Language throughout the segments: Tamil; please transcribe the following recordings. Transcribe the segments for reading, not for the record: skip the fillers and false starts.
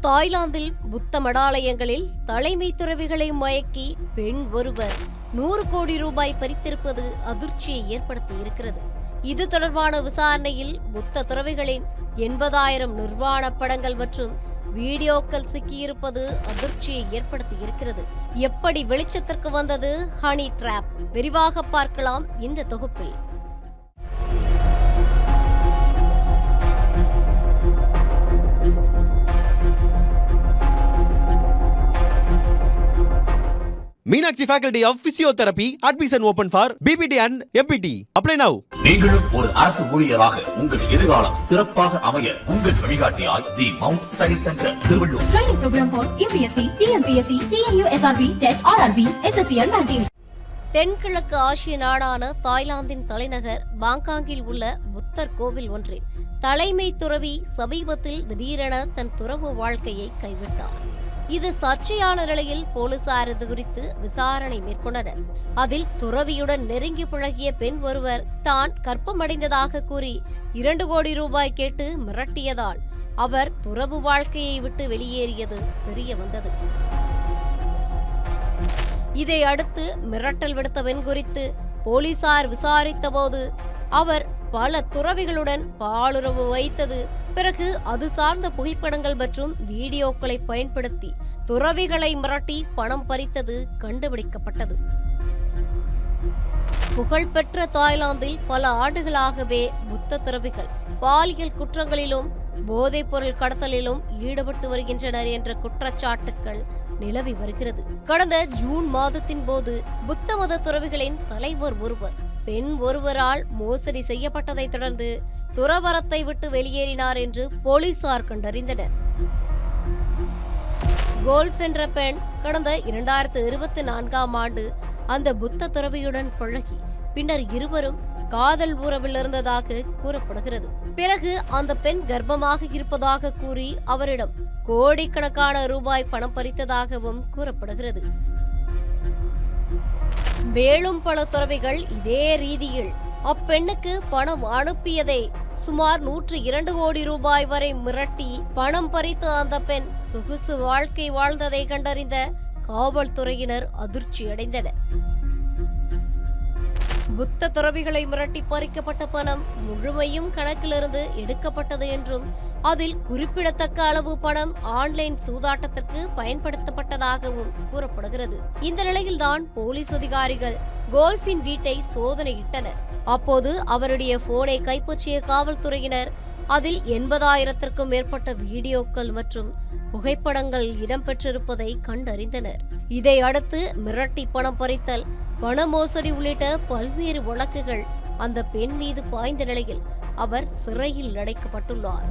தாய்லாந்தில் புத்த மடாலயங்களில் தலைமை துறவிகளை மயக்கி பெண் ஒருவர் 100 கோடி ரூபாய் பறித்திருப்பது அதிர்ச்சியை ஏற்படுத்தி இருக்கிறது. இது தொடர்பான விசாரணையில் புத்த துறவிகளின் 80,000 நிர்வாண படங்கள் மற்றும் வீடியோக்கள் சிக்கியிருப்பது அதிர்ச்சியை ஏற்படுத்தி இருக்கிறது. எப்படி வெளிச்சத்திற்கு வந்தது ஹனி டிராப்? விரிவாக பார்க்கலாம் இந்த தொகுப்பில். Meenakshi Faculty of Physiotherapy admission open for BPT and MPT. Apply now. நீங்களும் ஒரு அரசு ஊழியராக உங்கள் எதிர்காலம் சிறப்பாக அமைய உங்கள் வழிகாட்டியாய் the mount study centre Thiruvallur. Training program for UPSC, TNPSC, TNU, SRB, TET, RRB, SSCL ranking. தென்கிழக்கு ஆசிய நாடான தாய்லாந்தின் தலைநகர் பாங்காங்கில் உள்ள புத்தர் கோவில் ஒன்றில் தலைமை துறவி சமீபத்தில் திடீரென தன் துறவு வாழ்க்கையை கைவிட்டார். இது சர்ச்சையான நிலையில் போலீசார் இது குறித்து விசாரணை மேற்கொண்டனர். அதில் துறவியுடன் நெருங்கி பழகிய பெண் ஒருவர் தான் கர்ப்பமடைந்ததாக கூறி 2 கோடி ரூபாய் கேட்டு மிரட்டியதால் அவர் துறவு வாழ்க்கையை விட்டு வெளியேறியது தெரிய வந்தது. இதை அடுத்து மிரட்டல் விடுத்த பெண் குறித்து போலீசார் விசாரித்த போது அவர் பல துறவிகளுடன் பாலுறவு வைத்தது, பிறகு அது சார்ந்த புகைப்படங்கள் மற்றும் வீடியோக்களை பயன்படுத்தி துறவிகளை மிரட்டி பணம் பறித்தது கண்டுபிடிக்கப்பட்டது. புகழ்பெற்ற தாய்லாந்தில் பல ஆண்டுகளாகவே புத்த துறவிகள் பாலியல் குற்றங்களிலும் போதைப் பொருள் கடத்தலிலும் ஈடுபட்டு வருகின்றனர் என்ற குற்றச்சாட்டுக்கள் நிலவி வருகிறது. கடந்த ஜூன் மாதத்தின் போது புத்த மத துறவிகளின் தலைவர் ஒருவர் பெண் ஒருவரால் மோசடி செய்யப்பட்டதை தொடர்ந்து துறவரத்தை விட்டு வெளியேறினார் என்று போலீசார் கண்டறிந்தனர். கோல்ஃப் என்ற பெண் கடந்த 2024ஆம் ஆண்டு அந்த புத்த துறவியுடன் பழகி பின்னர் இருவரும் காதல் உறவில் இருந்ததாக கூறப்படுகிறது. பிறகு அந்த பெண் கர்ப்பமாக இருப்பதாக கூறி அவரிடம் கோடிக்கணக்கான ரூபாய் பணம் பறித்ததாகவும் கூறப்படுகிறது. மேலும் பல துறவிகள் இதே ரீதியில் அப்பெண்ணுக்கு பணம் அனுப்பியதை சுமார் 102 கோடி ரூபாய் வரை மிரட்டி பணம் பறித்து அந்த பெண் சொகுசு வாழ்க்கை வாழ்ந்ததை கண்டறிந்த காவல்துறையினர் அதிர்ச்சியடைந்தனர். புத்த துறவிகளை மிரட்டி பறிக்கப்பட்ட பணம் முழுமையும் கணக்கிலிருந்து எடுக்கப்பட்டது என்றும் அதில் குறிப்பிடத்தக்க அளவு பணம் ஆன்லைன் சூதாட்டத்திற்கு பயன்படுத்தப்பட்டதாகவும் கூறப்படுகிறது. இந்த நிலையில்தான் போலீஸ் அதிகாரிகள் கோல்ஃபின் வீட்டை சோதனையிட்டனர். அப்போது அவருடைய போனை கைப்பற்றிய காவல்துறையினர் அதில் 80,000க்கும் மேற்பட்ட வீடியோக்கள் மற்றும் புகைப்படங்கள் இடம்பெற்றிருப்பதை கண்டறிந்தனர். இதை அடுத்து மிரட்டி பணம் பறித்தல், பண மோசடி உள்ளிட்ட பல்வேறு வழக்குகள் அந்த பெண் மீது பாய்ந்த நிலையில் அவர் சிறையில் அடைக்கப்பட்டுள்ளார்.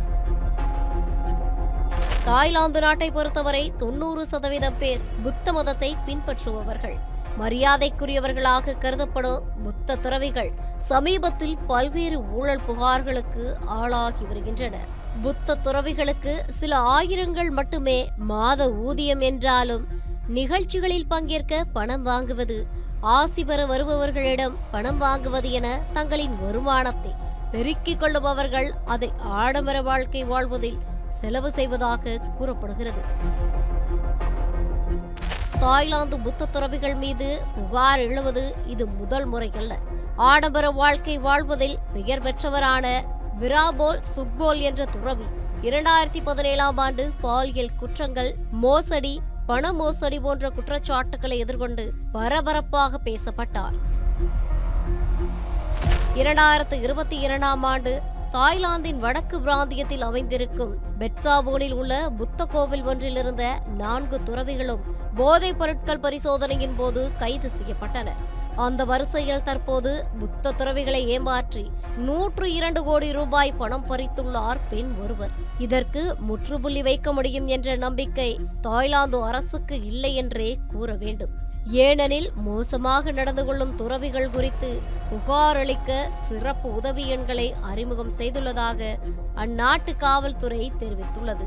தாய்லாந்து நாட்டை பொறுத்தவரை 90% பேர் புத்த மதத்தை பின்பற்றுபவர்கள். மரியாதைக்குரியவர்களாக கருதப்படும் புத்த துறவிகள் சமீபத்தில் பல்வேறு ஊழல் புகார்களுக்கு ஆளாகி வருகின்றனர். புத்த துறவிகளுக்கு சில ஆயிரங்கள் மட்டுமே மாத ஊதியம் என்றாலும் நிகழ்ச்சிகளில் பங்கேற்க பணம் வாங்குவது, ஆசி பெற வருபவர்களிடம் பணம் வாங்குவது என தங்களின் வருமானத்தை பெருக்கிக் கொள்ளுபவர்கள் அதை ஆடம்பர வாழ்க்கை வாழ்வதில் செலவு செய்வதாக கூறப்படுகிறது. தாய்லாந்து புத்த துறவிகள் மீது புகார் எழுவது இது முதல் முறையல்ல. ஆடம்பர வாழ்க்கை வாழ்வதில் பெயர் பெற்றவரான விராபோல் சுக்போல் என்ற துறவி 2017ஆம் ஆண்டு பாலியல் குற்றங்கள், மோசடி, பண மோசடி போன்ற குற்றச்சாட்டுகளை எதிர்கொண்டு பரபரப்பாக பேசப்பட்டார். 2022ஆம் ஆண்டு தாய்லாந்தின் வடக்கு பிராந்தியத்தில் அமைந்திருக்கும் பெட்சாபோனில் உள்ள புத்த கோவில் ஒன்றில் இருந்த 4 துறவிகளும் போதைப் பொருட்கள் பரிசோதனையின் போது கைது செய்யப்பட்டனர். அந்த வரிசையில் தற்போது புத்த துறவிகளை ஏமாற்றி 102 கோடி ரூபாய் பணம் பறித்துள்ளார் பெண் ஒருவர். இதற்கு முற்றுப்புள்ளி வைக்க முடியும் என்ற நம்பிக்கை தாய்லாந்து அரசுக்கு இல்லை என்றே கூற வேண்டும். ஏனெனில் மோசமாக நடந்து கொள்ளும் துறவிகள் குறித்து புகார் அளிக்க சிறப்பு உதவி எண்களை அறிமுகம் செய்துள்ளதாக அந்நாட்டு காவல்துறை தெரிவித்துள்ளது.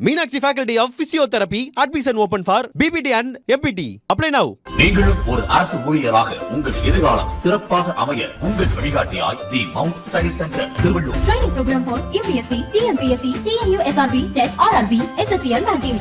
Meenakshi Faculty of Physiotherapy. Admission open for BPT and MPT. Apply now. நீங்களும் ஒரு அரசு ஊழியராக உங்கள் எதிர்காலம் சிறப்பாக அமைய உங்கள் வழிகாட்டியாய் the mount study centre Thiruvallur. Training program for UPSC, TNPSC, TNUSRB, TET, RRB, SSCL banking.